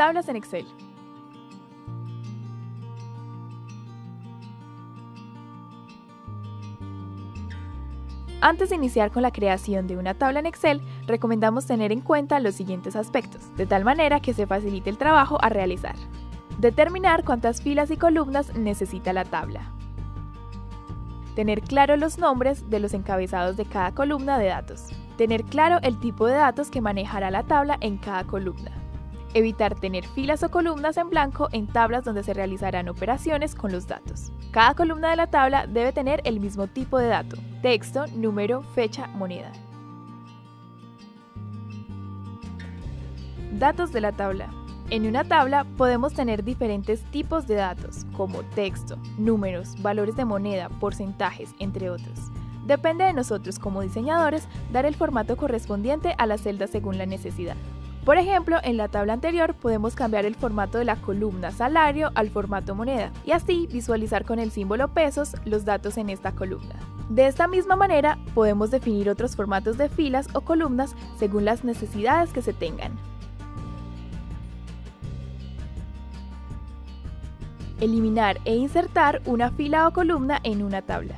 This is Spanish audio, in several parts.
Tablas en Excel. Antes de iniciar con la creación de una tabla en Excel, recomendamos tener en cuenta los siguientes aspectos, de tal manera que se facilite el trabajo a realizar. Determinar cuántas filas y columnas necesita la tabla. Tener claro los nombres de los encabezados de cada columna de datos. Tener claro el tipo de datos que manejará la tabla en cada columna. Evitar tener filas o columnas en blanco en tablas donde se realizarán operaciones con los datos. Cada columna de la tabla debe tener el mismo tipo de dato: texto, número, fecha, moneda. Datos de la tabla. En una tabla podemos tener diferentes tipos de datos, como texto, números, valores de moneda, porcentajes, entre otros. Depende de nosotros como diseñadores dar el formato correspondiente a las celdas según la necesidad. Por ejemplo, en la tabla anterior podemos cambiar el formato de la columna salario al formato moneda y así visualizar con el símbolo pesos los datos en esta columna. De esta misma manera, podemos definir otros formatos de filas o columnas según las necesidades que se tengan. Eliminar e insertar una fila o columna en una tabla.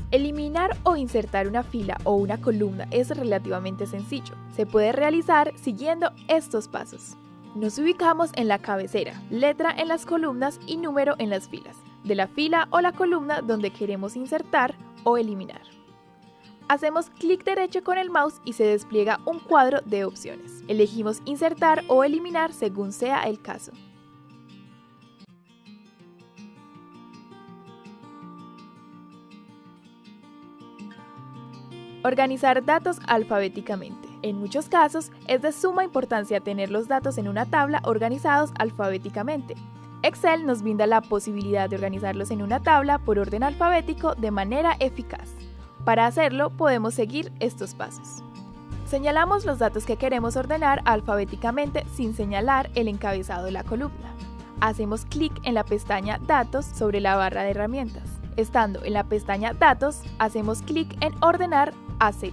Eliminar o insertar una fila o una columna es relativamente sencillo. Se puede realizar siguiendo estos pasos. Nos ubicamos en la cabecera, letra en las columnas y número en las filas, de la fila o la columna donde queremos insertar o eliminar. Hacemos clic derecho con el mouse y se despliega un cuadro de opciones. Elegimos insertar o eliminar según sea el caso. Organizar datos alfabéticamente. En muchos casos, es de suma importancia tener los datos en una tabla organizados alfabéticamente. Excel nos brinda la posibilidad de organizarlos en una tabla por orden alfabético de manera eficaz. Para hacerlo, podemos seguir estos pasos. Señalamos los datos que queremos ordenar alfabéticamente sin señalar el encabezado de la columna. Hacemos clic en la pestaña Datos sobre la barra de herramientas. Estando en la pestaña Datos, hacemos clic en Ordenar a Z.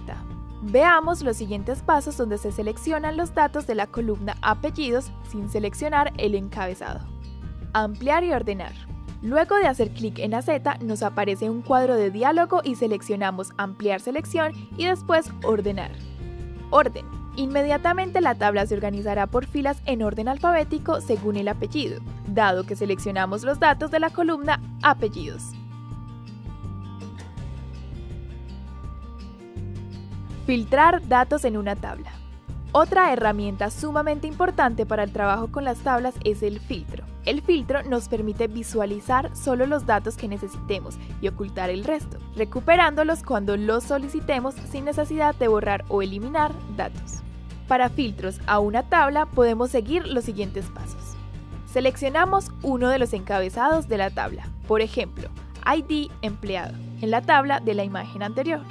Veamos los siguientes pasos donde se seleccionan los datos de la columna Apellidos sin seleccionar el encabezado. Ampliar y ordenar. Luego de hacer clic en AZ, nos aparece un cuadro de diálogo y seleccionamos Ampliar selección y después Ordenar. Orden. Inmediatamente la tabla se organizará por filas en orden alfabético según el apellido, dado que seleccionamos los datos de la columna Apellidos. Filtrar datos en una tabla. Otra herramienta sumamente importante para el trabajo con las tablas es el filtro. El filtro nos permite visualizar solo los datos que necesitemos y ocultar el resto, recuperándolos cuando los solicitemos sin necesidad de borrar o eliminar datos. Para filtros a una tabla podemos seguir los siguientes pasos. Seleccionamos uno de los encabezados de la tabla, por ejemplo, ID empleado, en la tabla de la imagen anterior.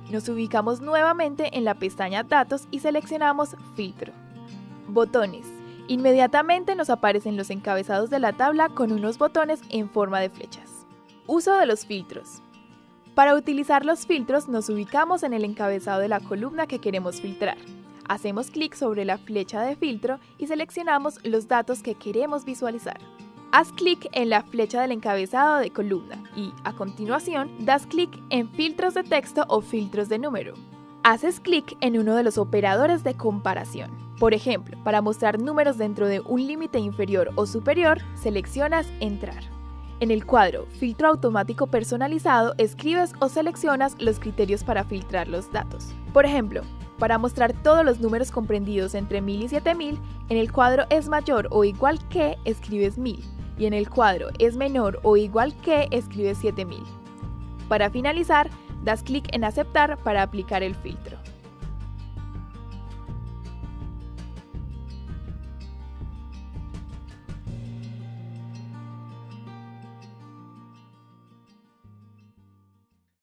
Nos ubicamos nuevamente en la pestaña Datos y seleccionamos Filtro. Botones. Inmediatamente nos aparecen los encabezados de la tabla con unos botones en forma de flechas. Uso de los filtros. Para utilizar los filtros nos ubicamos en el encabezado de la columna que queremos filtrar. Hacemos clic sobre la flecha de filtro y seleccionamos los datos que queremos visualizar. Haz clic en la flecha del encabezado de columna y, a continuación, das clic en filtros de texto o filtros de número. Haces clic en uno de los operadores de comparación. Por ejemplo, para mostrar números dentro de un límite inferior o superior, seleccionas Entrar. En el cuadro Filtro automático personalizado, escribes o seleccionas los criterios para filtrar los datos. Por ejemplo, para mostrar todos los números comprendidos entre 1000 y 7000, en el cuadro Es mayor o igual que, escribes 1000. Y en el cuadro Es menor o igual que, escribes 7000. Para finalizar, das clic en Aceptar para aplicar el filtro.